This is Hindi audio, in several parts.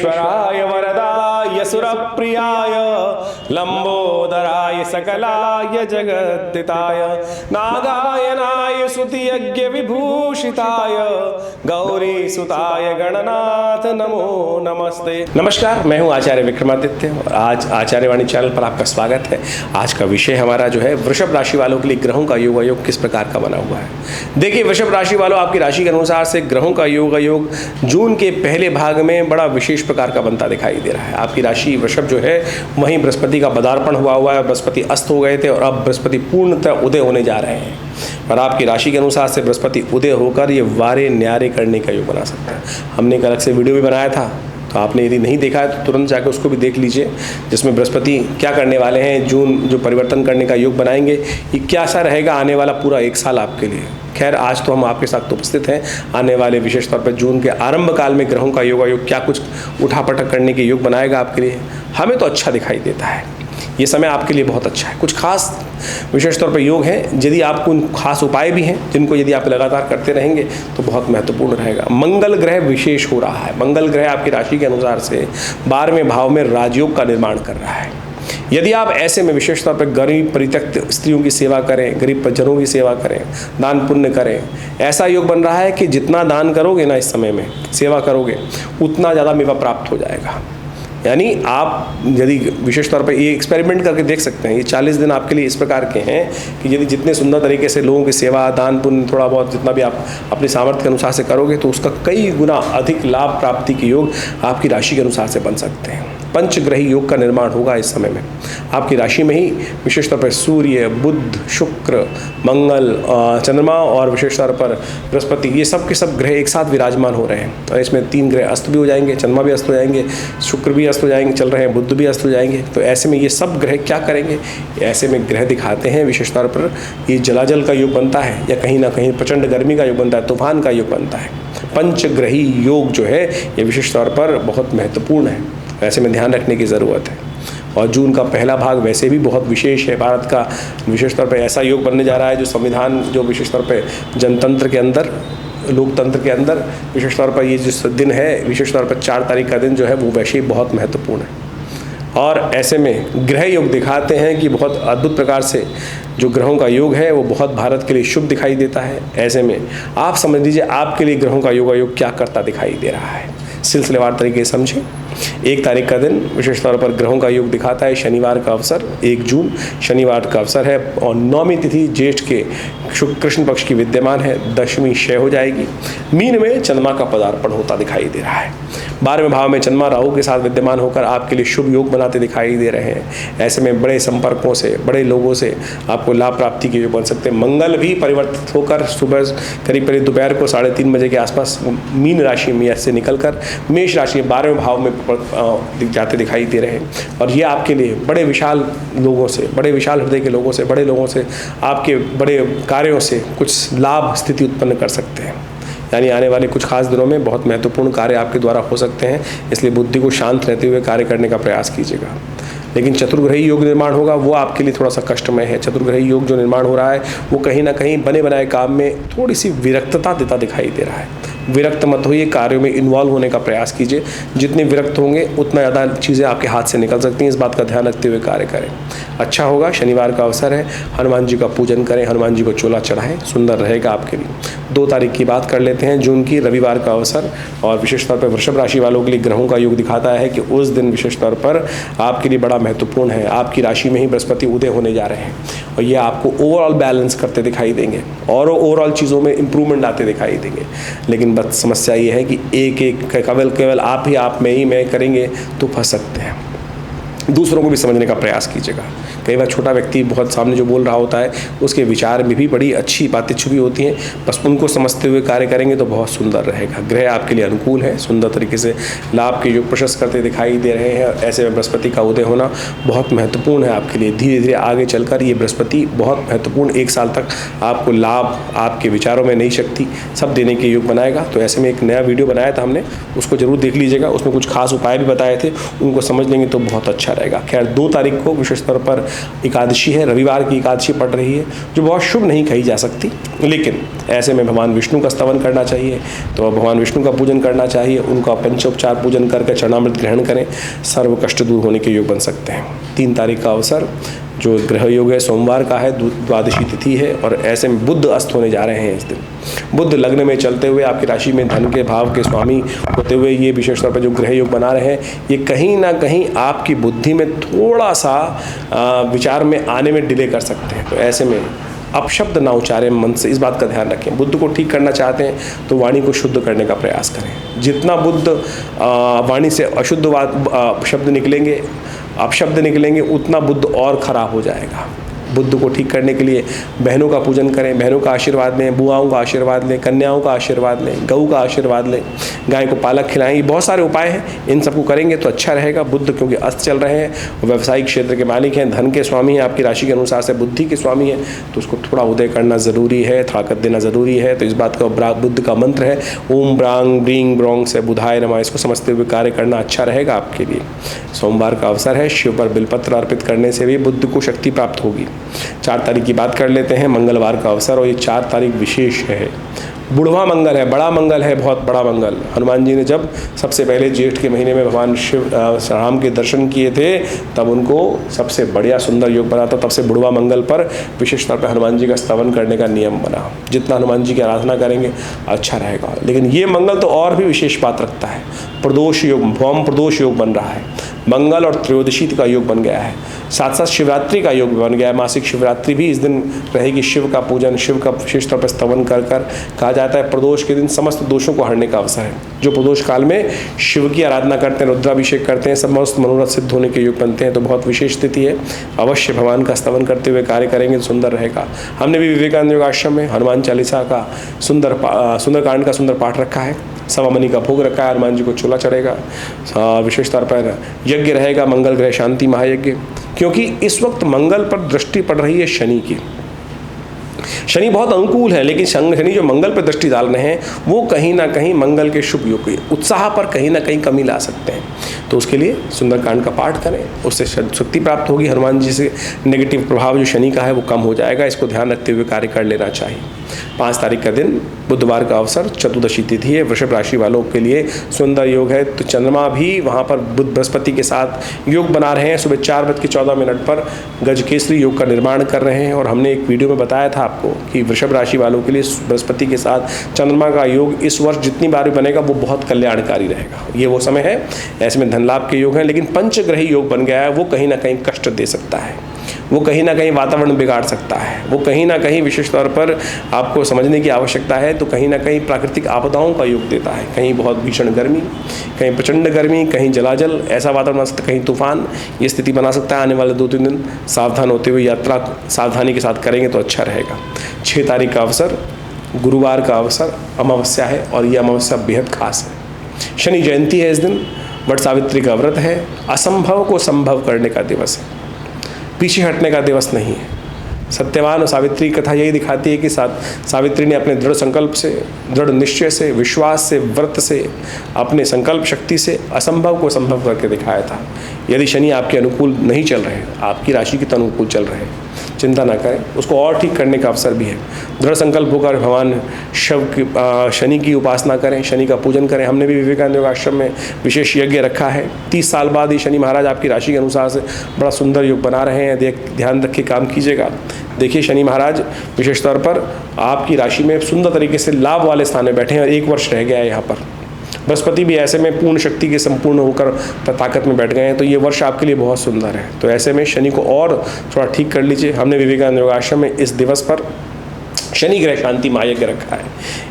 विघ्नेश्वराय वरदाय सुरप्रियाय लंबोदराय सकलाय जगद्दिताय नागायनाय स्तुतियज्ञ विभूषिताय गौरी सुताय गणनाथ नमो नमस्ते। नमस्कार, मैं हूं आचार्य विक्रमादित्य और आज आचार्यवाणी चैनल पर आपका स्वागत है। आज का विषय हमारा जो है वृषभ राशि वालों के लिए ग्रहों का योग किस प्रकार का बना हुआ है। देखिए वृषभ राशि वालों, आपकी राशि के अनुसार से ग्रहों का योग जून के पहले भाग में बड़ा विशेष प्रकार का बनता दिखाई दे रहा है। आपकी राशि वृषभ जो है वहीं बृहस्पति का पदार्पण हुआ है। बृहस्पति अस्त हो गए थे और अब बृहस्पति पूर्णतः उदय होने जा रहे हैं और आपकी राशि के अनुसार से बृहस्पति उदय होकर ये वारे न्यारे करने का योग बना सकता है। हमने एक अलग से वीडियो भी बनाया था, तो आपने यदि नहीं देखा है तो तुरंत जाकर उसको भी देख लीजिए, जिसमें बृहस्पति क्या करने वाले हैं, जून जो परिवर्तन करने का योग बनाएंगे, ये क्या सा रहेगा आने वाला पूरा एक साल आपके लिए। खैर आज तो हम आपके साथ उपस्थित हैं। आने वाले विशेष तौर पर जून के आरंभ काल में ग्रहों का योग क्या कुछ उठापटक करने के योग बनाएगा आपके लिए, हमें तो अच्छा दिखाई देता है। ये समय आपके लिए बहुत अच्छा है। कुछ खास विशेष तौर पर योग हैं, यदि आपको उन खास उपाय भी हैं जिनको यदि आप लगातार करते रहेंगे तो बहुत महत्वपूर्ण रहेगा। मंगल ग्रह विशेष हो रहा है। मंगल ग्रह आपकी राशि के अनुसार से 12वें भाव में राजयोग का निर्माण कर रहा है। यदि आप ऐसे में विशेष तौर पर गरीब परित्यक्त स्त्रियों की सेवा करें, गरीब परिजनों की सेवा करें, दान पुण्य करें, ऐसा योग बन रहा है कि जितना दान करोगे ना इस समय में, सेवा करोगे, उतना ज़्यादा मेवा प्राप्त हो जाएगा। यानी आप यदि विशेष तौर पर ये एक्सपेरिमेंट करके देख सकते हैं। ये 40 दिन आपके लिए इस प्रकार के हैं कि यदि जितने सुंदर तरीके से लोगों की सेवा, दान पुण्य, थोड़ा बहुत जितना भी आप अपनी सामर्थ्य के अनुसार से करोगे तो उसका कई गुना अधिक लाभ प्राप्ति के योग आपकी राशि के अनुसार से बन सकते हैं। पंचग्रही योग का निर्माण होगा इस समय में। आपकी राशि में ही विशेष तौर पर सूर्य, बुध, शुक्र, मंगल, चंद्रमा और विशेष तौर पर बृहस्पति, ये सब के सब ग्रह एक साथ विराजमान हो रहे हैं और इसमें 3 ग्रह अस्त भी हो जाएंगे, चंद्रमा भी अस्त हो जाएंगे, शुक्र भी अस्त हो जाएंगे, चल रहे हैं, बुध भी अस्त हो जाएंगे। तो ऐसे में ये सब ग्रह क्या करेंगे, ऐसे में ग्रह दिखाते हैं विशेष तौर पर ये जलाजल का योग बनता है या कहीं ना कहीं प्रचंड गर्मी का योग बनता है, तूफान का योग बनता है। पंचग्रही योग जो है ये विशेष तौर पर बहुत महत्वपूर्ण है, ऐसे में ध्यान रखने की ज़रूरत है। और जून का पहला भाग वैसे भी बहुत विशेष है। भारत का विशेष तौर पर ऐसा योग बनने जा रहा है जो संविधान, जो विशेष तौर पर जनतंत्र के अंदर, लोकतंत्र के अंदर विशेष तौर पर ये जिस दिन है, विशेष तौर पर 4 तारीख का दिन जो है वो वैसे ही बहुत महत्वपूर्ण है। और ऐसे में ग्रह योग दिखाते हैं कि बहुत अद्भुत प्रकार से जो ग्रहों का योग है वो बहुत भारत के लिए शुभ दिखाई देता है। ऐसे में आप समझ लीजिए आपके लिए ग्रहों का योग क्या करता दिखाई दे रहा है, सिलसिलेवार तरीके से समझें। 1 तारीख का दिन विशेष तौर पर ग्रहों का योग दिखाता है शनिवार का अवसर, 1 जून शनिवार का अवसर है और 9वीं तिथि ज्येष्ठ के कृष्ण पक्ष की विद्यमान है, 10वीं क्षय हो जाएगी। मीन में चंद्रमा का पदार्पण होता दिखाई दे रहा है। 12वें भाव में चंद्रमा राहु के साथ विद्यमान होकर आपके लिए शुभ योग बनाते दिखाई दे रहे हैं। ऐसे में बड़े संपर्कों से, बड़े लोगों से आपको लाभ प्राप्ति के योग बन सकते हैं। मंगल भी परिवर्तित होकर सुबह करीब दोपहर को 3:30 बजे के आसपास मीन राशि में से निकलकर मेष राशि 12वें भाव में जाते दिखाई दे रहे हैं और ये आपके लिए बड़े विशाल लोगों से, बड़े विशाल हृदय के लोगों से, बड़े लोगों से, आपके बड़े कार्यों से कुछ लाभ स्थिति उत्पन्न कर सकते हैं। यानी आने वाले कुछ खास दिनों में बहुत महत्वपूर्ण कार्य आपके द्वारा हो सकते हैं, इसलिए बुद्धि को शांत रहते हुए कार्य करने का प्रयास कीजिएगा। लेकिन चतुर्ग्रही योग निर्माण होगा वो आपके लिए थोड़ा सा कष्टमय है। चतुर्ग्रही योग जो निर्माण हो रहा है वो कहीं ना कहीं बने बनाए काम में थोड़ी सी विरक्तता देता दिखाई दे रहा है। विरक्त मत होइए, कार्यों में इन्वॉल्व होने का प्रयास कीजिए। जितने विरक्त होंगे उतना ज़्यादा चीज़ें आपके हाथ से निकल सकती हैं, इस बात का ध्यान रखते हुए कार्य करें। अच्छा होगा, शनिवार का अवसर है, हनुमान जी का पूजन करें, हनुमान जी को चोला चढ़ाएं, सुंदर रहेगा आपके लिए। 2 तारीख की बात कर लेते हैं जून की, रविवार का अवसर और विशेष तौर पर वृषभ राशि वालों के लिए ग्रहों का योग दिखाता है कि उस दिन विशेष तौर पर आपके लिए बड़ा महत्वपूर्ण है। आपकी राशि में ही बृहस्पति उदय होने जा रहे हैं और ये आपको ओवरऑल बैलेंस करते दिखाई देंगे और ओवरऑल चीज़ों में इंप्रूवमेंट आते दिखाई देंगे। लेकिन बस समस्या ये है कि एक केवल आप में ही मैं करेंगे तो फंस सकते हैं। दूसरों को भी समझने का प्रयास कीजिएगा। कई बार छोटा व्यक्ति बहुत सामने जो बोल रहा होता है उसके विचार में भी बड़ी अच्छी बातें छुपी होती हैं, बस उनको समझते हुए कार्य करेंगे तो बहुत सुंदर रहेगा। ग्रह आपके लिए अनुकूल है, सुंदर तरीके से लाभ के योग प्रशस्त करते दिखाई दे रहे हैं। ऐसे में बृहस्पति का उदय होना बहुत महत्वपूर्ण है आपके लिए। धीरे धीरे आगे चलकर ये बृहस्पति बहुत महत्वपूर्ण 1 साल तक आपको लाभ, आपके विचारों में नई शक्ति सब देने के योग बनाएगा। तो ऐसे में एक नया वीडियो बनाया था हमने, उसको जरूर देख लीजिएगा। उसमें कुछ खास उपाय भी बताए थे, उनको समझ लेंगे तो बहुत अच्छा रहेगा। खैर 2 तारीख को विशेष तौर पर एकादशी है, रविवार की एकादशी पड़ रही है, जो बहुत शुभ नहीं कही जा सकती, लेकिन ऐसे में भगवान विष्णु का स्तवन करना चाहिए। तो भगवान विष्णु का पूजन करना चाहिए, उनका पंचोपचार पूजन करके चरणामृत ग्रहण करें, सर्व कष्ट दूर होने के योग बन सकते हैं। 3 तारीख का अवसर जो ग्रह योग है सोमवार का है, द्वादशी तिथि है, और ऐसे में बुध अस्त होने जा रहे हैं इस दिन। बुध लग्न में चलते हुए आपकी राशि में धन के भाव के स्वामी होते हुए ये विशेष तौर पर जो ग्रह योग बना रहे हैं, ये कहीं ना कहीं आपकी बुद्धि में थोड़ा सा विचार में आने में डिले कर सकते हैं। तो ऐसे में अपशब्द ना उच्चारें मन से, इस बात का ध्यान रखें। बुद्ध को ठीक करना चाहते हैं तो वाणी को शुद्ध करने का प्रयास करें। जितना बुद्ध वाणी से अशुद्ध शब्द निकलेंगे, अपशब्द निकलेंगे, उतना बुद्ध और खराब हो जाएगा। बुद्ध को ठीक करने के लिए बहनों का पूजन करें, बहनों का आशीर्वाद लें, बुआओं का आशीर्वाद लें, कन्याओं का आशीर्वाद लें, गऊ का आशीर्वाद लें, गाय को पालक खिलाएं। ये बहुत सारे उपाय हैं, इन सबको करेंगे तो अच्छा रहेगा। बुद्ध क्योंकि अस्त चल रहे हैं, व्यावसायिक क्षेत्र के मालिक हैं, धन के स्वामी हैं, आपकी राशि के अनुसार से बुद्धि के स्वामी हैं, तो उसको थोड़ा उदय करना ज़रूरी है, ताकत देना ज़रूरी है। तो इस बात का बुद्ध का मंत्र है ओम ब्रांग ब्रींग ब्रोंग से बुधाय नमा, इसको समझते हुए कार्य करना अच्छा रहेगा आपके लिए। सोमवार का अवसर है, शिव पर बिलपत्र अर्पित करने से भी बुद्ध को शक्ति प्राप्त होगी। 4 तारीख की बात कर लेते हैं, मंगलवार का अवसर, और ये 4 तारीख विशेष है। बुढ़वा मंगल है, बड़ा मंगल है, बहुत बड़ा मंगल। हनुमान जी ने जब सबसे पहले जेठ के महीने में भगवान शिव राम के दर्शन किए थे, तब उनको सबसे बढ़िया सुंदर योग बना था। तब से बुढ़वा मंगल पर विशेष तौर पर हनुमान जी का स्तवन करने का नियम बना। जितना हनुमान जी की आराधना करेंगे अच्छा रहेगा। लेकिन ये मंगल तो और भी विशेष बात रखता है, प्रदोष योग, भौम प्रदोष योग बन रहा है। मंगल और त्रयोदशी का योग बन गया है, साथ साथ शिवरात्रि का योग बन गया है। मासिक शिवरात्रि भी इस दिन रहेगी। शिव का पूजन, शिव का विशेष तौर पर स्तवन कर कहा जाता है प्रदोष के दिन समस्त दोषों को हरने का अवसर है। जो प्रदोष काल में शिव की आराधना करते हैं, रुद्राभिषेक करते हैं, समस्त मनोरथ सिद्ध होने के योग बनते हैं। तो बहुत विशेष स्थिति है, अवश्य भगवान का स्तवन करते हुए कार्य करेंगे तो सुंदर रहेगा। हमने भी विवेकानंद योग आश्रम में हनुमान चालीसा का सुंदरकांड का सुंदर पाठ रखा है, सवा मनी का भोग रखा है, हनुमान जी को चूल्हा चढ़ेगा, विशेष तौर पर यज्ञ रहेगा, मंगल ग्रह शांति महायज्ञ, क्योंकि इस वक्त मंगल पर दृष्टि पड़ रही है शनि की। शनि बहुत अनुकूल है, लेकिन शनि जो मंगल पर दृष्टि डाल रहे हैं वो कहीं ना कहीं मंगल के शुभ योग के उत्साह पर कहीं ना कहीं कमी ला सकते हैं। तो उसके लिए सुंदरकांड का पाठ करें, उससे शक्ति प्राप्त होगी। हनुमान जी से नेगेटिव प्रभाव जो शनि का है वो कम हो जाएगा। इसको ध्यान रखते हुए कार्य कर लेना चाहिए। 5 तारीख का दिन बुधवार का अवसर, चतुर्दशी तिथि है। वृषभ राशि वालों के लिए सुंदर योग है। तो चंद्रमा भी वहाँ पर बुध बृहस्पति के साथ योग बना रहे हैं। सुबह 4:14 पर गजकेसरी योग का निर्माण कर रहे हैं। और हमने एक वीडियो में बताया था आपको कि वृषभ राशि वालों के लिए बृहस्पति के साथ चंद्रमा का योग इस वर्ष जितनी बार भी बनेगा वो बहुत कल्याणकारी रहेगा। ये वो समय है, ऐसे में धन लाभ के योग हैं। लेकिन पंचग्रही योग बन गया है, वो कहीं ना कहीं कष्ट दे सकता है, वो कहीं ना कहीं वातावरण बिगाड़ सकता है, वो कहीं ना कहीं विशेष तौर पर आपको समझने की आवश्यकता है। तो कहीं ना कहीं प्राकृतिक आपदाओं का योग देता है, कहीं बहुत भीषण गर्मी, कहीं प्रचंड गर्मी, कहीं जलाजल, ऐसा वातावरण बना सकता है, कहीं तूफान, ये स्थिति बना सकता है। आने वाले 2-3 दिन सावधान होते हुए यात्रा सावधानी के साथ करेंगे तो अच्छा रहेगा। 6 तारीख का अवसर, गुरुवार का अवसर, अमावस्या है, और यह अमावस्या बेहद खास है। शनि जयंती है इस दिन, वट सावित्री का व्रत है, असंभव को संभव करने का दिवस है, पीछे हटने का दिवस नहीं है। सत्यवान और सावित्री की कथा यही दिखाती है कि सावित्री ने अपने दृढ़ संकल्प से, दृढ़ निश्चय से, विश्वास से, व्रत से, अपने संकल्प शक्ति से असंभव को संभव करके दिखाया था। यदि शनि आपके अनुकूल नहीं चल रहे, आपकी राशि के तो अनुकूल चल रहे, चिंता ना करें, उसको और ठीक करने का अवसर भी है। दृढ़ संकल्प होकर भगवान शनि की उपासना करें, शनि का पूजन करें। हमने भी विवेकानंद योग आश्रम में विशेष यज्ञ रखा है। 30 साल बाद ही शनि महाराज आपकी राशि के अनुसार से बड़ा सुंदर योग बना रहे हैं। ध्यान रख के काम कीजिएगा। देखिए शनि महाराज विशेष तौर पर आपकी राशि में सुंदर तरीके से लाभ वाले स्थान में बैठे हैं और 1 वर्ष रह गया है यहाँ पर। बृहस्पति भी ऐसे में पूर्ण शक्ति के संपूर्ण होकर ताकत में बैठ गए हैं। तो ये वर्ष आपके लिए बहुत सुंदर है। तो ऐसे में शनि को और थोड़ा ठीक कर लीजिए। हमने विवेकानंद योग आश्रम में इस दिवस पर शनि ग्रह शांति महायज्ञ रखा है।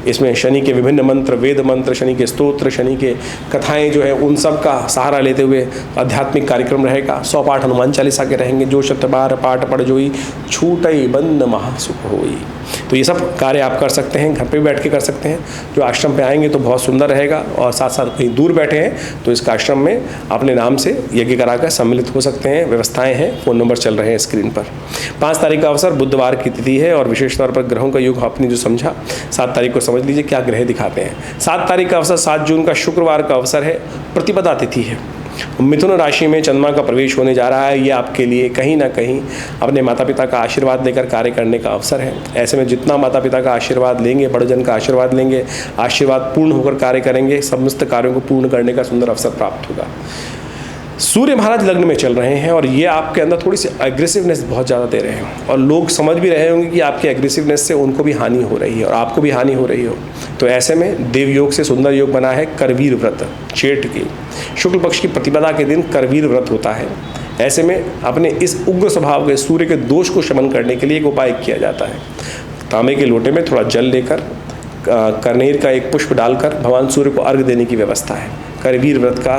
इसमें शनि के विभिन्न मंत्र, वेद मंत्र, शनि के स्तोत्र, शनि के कथाएं जो है उन सब का सहारा लेते हुए आध्यात्मिक कार्यक्रम रहेगा। 100 पाठ हनुमान चालीसा के रहेंगे। जो शतबार पाठ पढ़ जोई, छूटई बंद महासुख होई। तो ये सब कार्य आप कर सकते हैं, घर पे भी बैठ के कर सकते हैं। जो आश्रम पे आएंगे तो बहुत सुंदर रहेगा। और साथ साथ कहीं दूर बैठे हैं तो इस आश्रम में अपने नाम से यज्ञ कराकर सम्मिलित हो सकते हैं। व्यवस्थाएं हैं, फ़ोन नंबर चल रहे हैं स्क्रीन पर। 5 तारीख का अवसर बुधवार की तिथि है और विशेष तौर पर ग्रहों का योग आपने जो समझा, 7 तारीख को समझ लीजिए क्या ग्रह दिखाते हैं। 7 तारीख का अवसर 7 जून का शुक्रवार का अवसर है, प्रतिपदा तिथि है। मिथुन राशि में चंद्रमा का प्रवेश होने जा रहा है। ये आपके लिए कहीं ना कहीं अपने माता पिता का आशीर्वाद लेकर कार्य करने का अवसर है। ऐसे में जितना माता पिता का आशीर्वाद लेंगे, बड़जन का आशीर्वाद लेंगे, आशीर्वाद पूर्ण होकर कार्य करेंगे, समस्त कार्यों को पूर्ण करने का सुंदर अवसर प्राप्त होगा। सूर्य महाराज लग्न में चल रहे हैं और ये आपके अंदर थोड़ी सी एग्रेसिवनेस बहुत ज़्यादा दे रहे हैं और लोग समझ भी रहे होंगे कि आपकी एग्रेसिवनेस से उनको भी हानि हो रही है और आपको भी हानि हो रही हो। तो ऐसे में देव योग से सुंदर योग बना है करवीर व्रत। जेठ की शुक्ल पक्ष की प्रतिपदा के दिन करवीर व्रत होता है। ऐसे में अपने इस उग्र स्वभाव के सूर्य के दोष को शमन करने के लिए एक उपाय किया जाता है। तांबे के लोटे में थोड़ा जल लेकर कनेर का एक पुष्प डालकर भगवान सूर्य को अर्घ देने की व्यवस्था है। करवीर व्रत का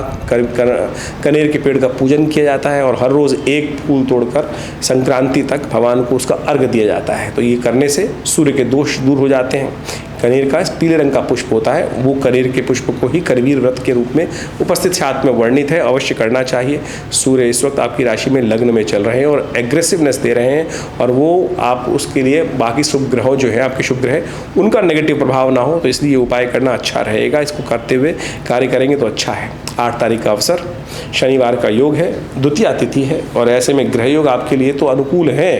कनेर के पेड़ का पूजन किया जाता है और हर रोज़ एक फूल तोड़कर संक्रांति तक भगवान को उसका अर्घ दिया जाता है। तो ये करने से सूर्य के दोष दूर हो जाते हैं। कनेर का पीले रंग का पुष्प होता है, वो कनेर के पुष्प को ही करवीर व्रत के रूप में उपस्थित शास्त्र में वर्णित है, अवश्य करना चाहिए। सूर्य इस वक्त आपकी राशि में लग्न में चल रहे हैं और एग्रेसिवनेस दे रहे हैं और वो आप उसके लिए बाकी शुभ ग्रहों जो है आपके शुभ ग्रह उनका नेगेटिव प्रभाव ना हो, तो इसलिए ये उपाय करना अच्छा रहेगा। इसको करते हुए कार्य करेंगे तो अच्छा है। 8 तारीख का अवसर शनिवार का योग है, द्वितीया तिथि है और ऐसे में ग्रह योग आपके लिए तो अनुकूल है।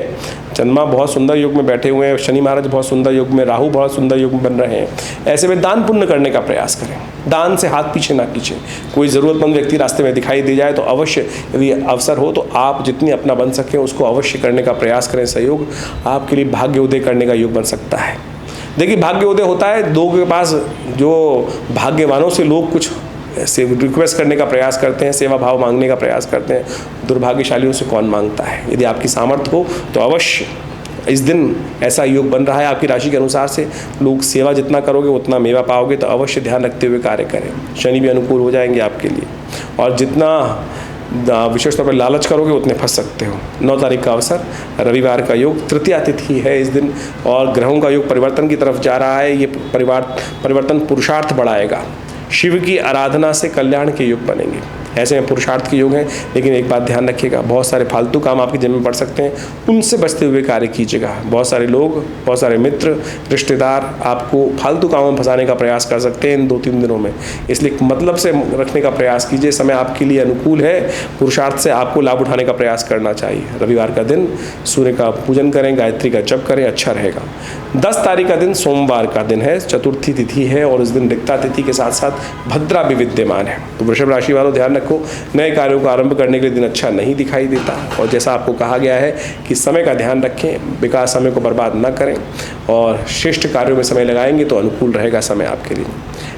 चंद्रमा बहुत सुंदर योग में बैठे हुए हैं, शनि महाराज बहुत सुंदर योग में, राहु बहुत सुंदर योग में बन रहे हैं। ऐसे में दान पुण्य करने का प्रयास करें, दान से हाथ पीछे ना खींचें। कोई ज़रूरतमंद व्यक्ति रास्ते में दिखाई दे जाए तो अवश्य यदि अवसर हो तो आप जितनी अपना बन सकें उसको अवश्य करने का प्रयास करें। सहयोग आपके लिए भाग्य उदय करने का योग बन सकता है। देखिए भाग्य उदय होता है लोगों के पास, जो भाग्यवानों से लोग कुछ से रिक्वेस्ट करने का प्रयास करते हैं, सेवा भाव मांगने का प्रयास करते हैं। दुर्भाग्यशालियों से कौन मांगता है। यदि आपकी सामर्थ्य हो तो अवश्य इस दिन ऐसा योग बन रहा है आपकी राशि के अनुसार से, लोग सेवा जितना करोगे उतना मेवा पाओगे, तो अवश्य ध्यान रखते हुए कार्य करें। शनि भी अनुकूल हो जाएंगे आपके लिए और जितना विशेष तौर पर लालच करोगे उतने फंस सकते हो। 9 तारीख का अवसर रविवार का योग, तृतीया तिथि है इस दिन और ग्रहों का योग परिवर्तन की तरफ जा रहा है। ये परिवर्तन पुरुषार्थ बढ़ाएगा। शिव की आराधना से कल्याण के योग बनेंगे। ऐसे में पुरुषार्थ के योग हैं, लेकिन एक बात ध्यान रखिएगा, बहुत सारे फालतू काम आपके जन्म में पड़ सकते हैं, उनसे बचते हुए कार्य कीजिएगा। बहुत सारे लोग, बहुत सारे मित्र, रिश्तेदार आपको फालतू कामों में फंसाने का प्रयास कर सकते हैं इन 2-3 दिनों में, इसलिए मतलब से रखने का प्रयास कीजिए। समय आपके लिए अनुकूल है, पुरुषार्थ से आपको लाभ उठाने का प्रयास करना चाहिए। रविवार का दिन सूर्य का पूजन करें, गायत्री का जप करें, अच्छा रहेगा। 10 तारीख का दिन सोमवार का दिन है, चतुर्थी तिथि है और इस दिन रिक्ता तिथि के साथ साथ भद्रा भी विद्यमान है। तो वृषभ राशि वालों ध्यान रखो, नए कार्यों को आरंभ करने के लिए दिन अच्छा नहीं दिखाई देता और जैसा आपको कहा गया है कि समय का ध्यान रखें, बेकार समय को बर्बाद न करें और श्रेष्ठ कार्यों में समय लगाएंगे तो अनुकूल रहेगा समय आपके लिए।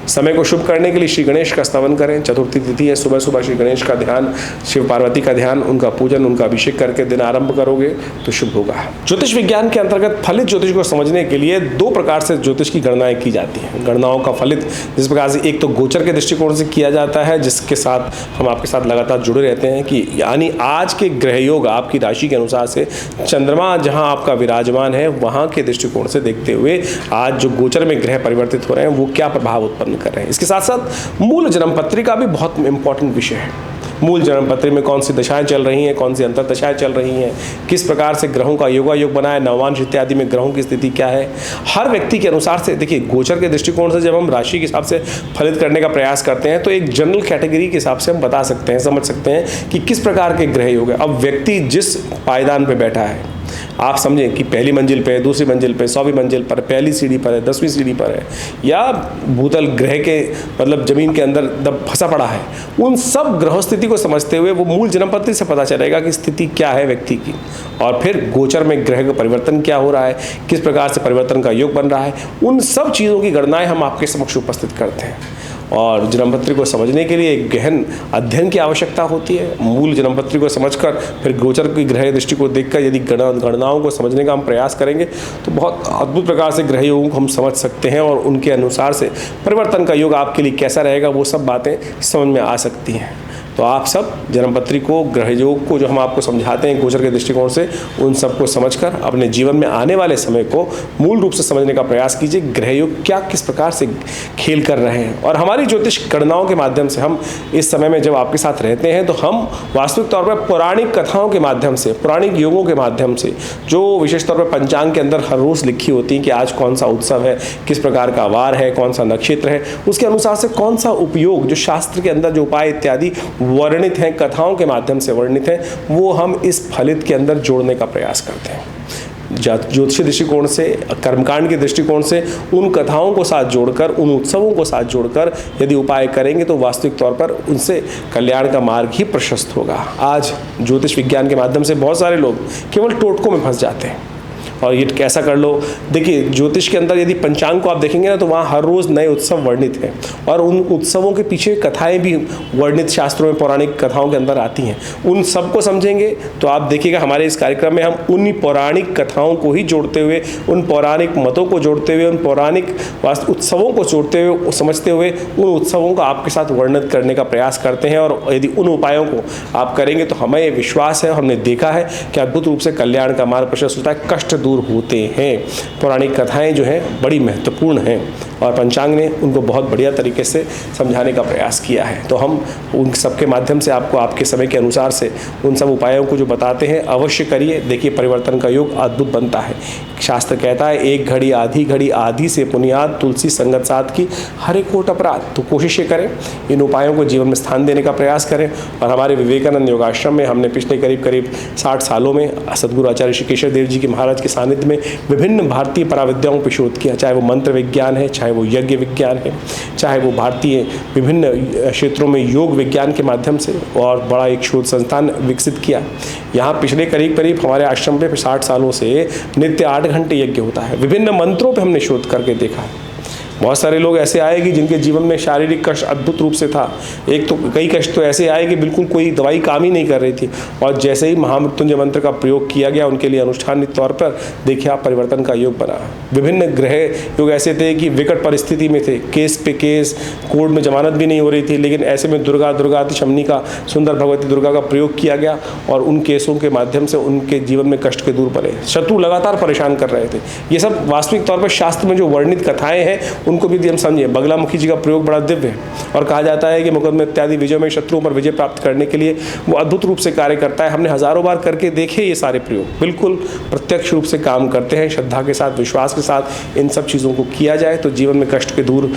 समय को शुभ करने के लिए श्री गणेश का स्तवन करें। चतुर्थी तिथि है, सुबह सुबह श्री गणेश का ध्यान, शिव पार्वती का ध्यान, उनका पूजन, उनका अभिषेक करके दिन आरंभ करोगे तो शुभ होगा। ज्योतिष विज्ञान के अंतर्गत फलित ज्योतिष को समझने के लिए 2 प्रकार से ज्योतिष की गणनाएं की जाती हैं। गणनाओं का फलित जिस प्रकार से एक तो गोचर के दृष्टिकोण से किया जाता है, जिसके साथ हम आपके साथ लगातार जुड़े रहते हैं कि यानी आज के ग्रह योग आपकी राशि के अनुसार से चंद्रमा जहां आपका विराजमान है वहां के दृष्टिकोण से देखते हुए आज जो गोचर में ग्रह परिवर्तित हो रहे हैं वो क्या प्रभाव उत्पन्न कर रहे हैं। इसके साथ साथ मूल जन्म पत्रिका भी बहुत इंपॉर्टेंट विषय है। मूल जन्म पत्री में कौन सी दशाएं चल रही हैं, कौन सी अंतर दशाएं चल रही हैं, किस प्रकार से ग्रहों का योगायोग बना है, नवांश इत्यादि में ग्रहों की स्थिति क्या है, हर व्यक्ति के अनुसार से। देखिए गोचर के दृष्टिकोण से जब हम राशि के हिसाब से फलित करने का प्रयास करते हैं तो एक जनरल कैटेगरी के हिसाब से हम बता सकते हैं, समझ सकते हैं कि किस प्रकार के ग्रह योग है। अब व्यक्ति जिस पायदान पर बैठा है, आप समझें कि पहली मंजिल पे, दूसरी मंजिल पे, 100वीं मंजिल पर, पहली सीढ़ी पर है, 10वीं सीढ़ी पर है, या भूतल ग्रह के मतलब जमीन के अंदर दब फंसा पड़ा है, उन सब ग्रह स्थिति को समझते हुए वो मूल जन्मपत्री से पता चलेगा कि स्थिति क्या है व्यक्ति की, और फिर गोचर में ग्रह का परिवर्तन क्या हो रहा है, किस प्रकार से परिवर्तन का योग बन रहा है, उन सब चीज़ों की गणनाएं हम आपके समक्ष उपस्थित करते हैं। और जन्मपत्री को समझने के लिए एक गहन अध्ययन की आवश्यकता होती है। मूल जन्मपत्री को समझकर फिर गोचर की ग्रह दृष्टि को देखकर यदि गणनाओं को समझने का हम प्रयास करेंगे तो बहुत अद्भुत प्रकार से ग्रह योगों को हम समझ सकते हैं और उनके अनुसार से परिवर्तन का योग आपके लिए कैसा रहेगा वो सब बातें समझ में आ सकती हैं। तो आप सब जन्मपत्री को, ग्रह योग को जो हम आपको समझाते हैं गोचर के दृष्टिकोण से, उन सबको समझकर अपने जीवन में आने वाले समय को मूल रूप से समझने का प्रयास कीजिए। ग्रह योग क्या किस प्रकार से खेल कर रहे हैं और हमारी ज्योतिष गणनाओं के माध्यम से हम इस समय में जब आपके साथ रहते हैं तो हम वास्तविक तौर पर पौराणिक कथाओं के माध्यम से, पौराणिक योगों के माध्यम से, जो विशेष तौर पर पंचांग के अंदर हर रोज़ लिखी होती है कि आज कौन सा उत्सव है, किस प्रकार का वार है, कौन सा नक्षत्र है, उसके अनुसार से कौन सा उपयोग, जो शास्त्र के अंदर जो उपाय इत्यादि वर्णित हैं, कथाओं के माध्यम से वर्णित हैं, वो हम इस फलित के अंदर जोड़ने का प्रयास करते हैं। ज्योतिषीय दृष्टिकोण से, कर्मकांड के दृष्टिकोण से उन कथाओं को साथ जोड़कर, उन उत्सवों को साथ जोड़कर यदि उपाय करेंगे तो वास्तविक तौर पर उनसे कल्याण का मार्ग ही प्रशस्त होगा। आज ज्योतिष विज्ञान के माध्यम से बहुत सारे लोग केवल टोटकों में फंस जाते हैं और ये कैसा कर लो। देखिए, ज्योतिष के अंदर यदि पंचांग को आप देखेंगे ना तो वहाँ हर रोज़ नए उत्सव वर्णित हैं और उन उत्सवों के पीछे कथाएं भी वर्णित शास्त्रों में, पौराणिक कथाओं के अंदर आती हैं। उन सबको समझेंगे तो आप देखिएगा हमारे इस कार्यक्रम में हम उन्हीं पौराणिक कथाओं को ही जोड़ते हुए, उन पौराणिक मतों को जोड़ते हुए, उन पौराणिक उत्सवों को जोड़ते हुए, समझते हुए उन उत्सवों को आपके साथ वर्णित करने का प्रयास करते हैं। और यदि उन उपायों को आप करेंगे तो हमें विश्वास है, हमने देखा है कि अद्भुत रूप से कल्याण का मार्ग प्रशस्त होता है, कष्ट दूर होते हैं। पौराणिक कथाएं जो हैं बड़ी महत्वपूर्ण हैं और पंचांग ने उनको बहुत बढ़िया तरीके से समझाने का प्रयास किया है। तो हम उन सब के माध्यम से आपको आपके समय के अनुसार से उन सब उपायों को जो बताते हैं अवश्य करिए। देखिए, परिवर्तन का योग अद्भुत बनता है। शास्त्र कहता है, एक घड़ी आधी से पुनियाद, तुलसी संगत साथ की, हरे कोट अपराध। तो कोशिश करें, इन उपायों को जीवन में स्थान देने का प्रयास करें। और हमारे विवेकानंद योगाश्रम में हमने पिछले करीब 60 सालों में सदगुरु आचार्य श्री केशव देव जी के महाराज के सानिध्य में विभिन्न भारतीय पराविद्याओं पर शोध किया, चाहे वो मंत्र विज्ञान है, चाहे वो यज्ञ विज्ञान है, चाहे वो भारतीय विभिन्न क्षेत्रों में योग विज्ञान के माध्यम से, और बड़ा एक शोध संस्थान विकसित किया। यहाँ पिछले करीब हमारे आश्रम पे 60 सालों से नित्य 8 घंटे यज्ञ होता है। विभिन्न मंत्रों पे हमने शोध करके देखा है। बहुत सारे लोग ऐसे आए कि जिनके जीवन में शारीरिक कष्ट अद्भुत रूप से था। एक तो कई कष्ट तो ऐसे आए कि बिल्कुल कोई दवाई काम ही नहीं कर रही थी, और जैसे ही महामृत्युंजय मंत्र का प्रयोग किया गया उनके लिए अनुष्ठानिक तौर पर देखिए आप परिवर्तन का योग बना। विभिन्न ग्रह योग ऐसे थे कि विकट परिस्थिति में थे, केस पे केस, कोर्ट में जमानत भी नहीं हो रही थी, लेकिन ऐसे में दुर्गा शमनी का, सुंदर भगवती दुर्गा का प्रयोग किया गया और उन केसों के माध्यम से उनके जीवन में कष्ट के दूर पड़े। शत्रु लगातार परेशान कर रहे थे। ये सब वास्तविक तौर पर शास्त्र में जो वर्णित कथाएं हैं उनको भी हम समझे। बगलामुखी जी का प्रयोग बड़ा दिव्य है और कहा जाता है कि मुकदमे इत्यादि विजय में शत्रुओं पर विजय प्राप्त करने के लिए वो अद्भुत रूप से कार्य करता है। हमने हजारों बार करके देखे ये सारे प्रयोग, बिल्कुल प्रत्यक्ष रूप से काम करते हैं। श्रद्धा के साथ, विश्वास के साथ इन सब चीज़ों को किया जाए तो जीवन में कष्ट दूर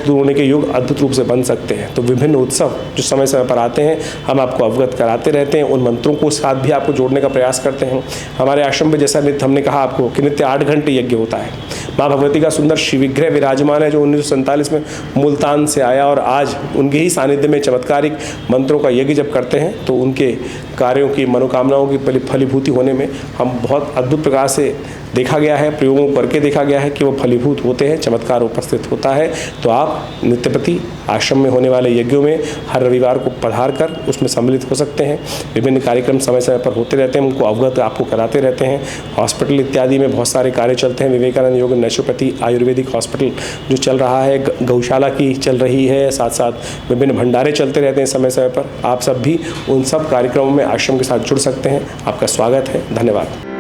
होने के योग अद्भुत रूप से बन सकते हैं। तो विभिन्न उत्सव जो समय समय पर आते हैं हम आपको अवगत कराते रहते हैं, उन मंत्रों को साथ भी आपको जोड़ने का प्रयास करते हैं। हमारे आश्रम में जैसा नित्य हमने कहा आपको कि नित्य 8 घंटे यज्ञ होता है। माँ भगवती का सुंदर शिव विग्रह विराजमान है जो 1947 में मुल्तान से आया, और आज उनके ही सानिध्य में चमत्कारिक मंत्रों का यज्ञ जब करते हैं तो उनके कार्यों की, मनोकामनाओं की फलीभूति होने में हम बहुत अद्भुत प्रकार से देखा गया है, प्रयोगों करके देखा गया है कि वो फलीभूत होते हैं, चमत्कार उपस्थित होता है। तो आप नित्यप्रति आश्रम में होने वाले यज्ञों में हर रविवार को पधार कर उसमें सम्मिलित हो सकते हैं। विभिन्न कार्यक्रम समय समय पर होते रहते हैं, उनको अवगत आपको कराते रहते हैं। हॉस्पिटल इत्यादि में बहुत सारे कार्य चलते हैं। विवेकानंद योग नेचुरोपैथी आयुर्वेदिक हॉस्पिटल जो चल रहा है, गौशाला की चल रही है, साथ साथ विभिन्न भंडारे चलते रहते हैं समय समय पर। आप सब भी उन सब कार्यक्रमों में आश्रम के साथ जुड़ सकते हैं। आपका स्वागत है। धन्यवाद।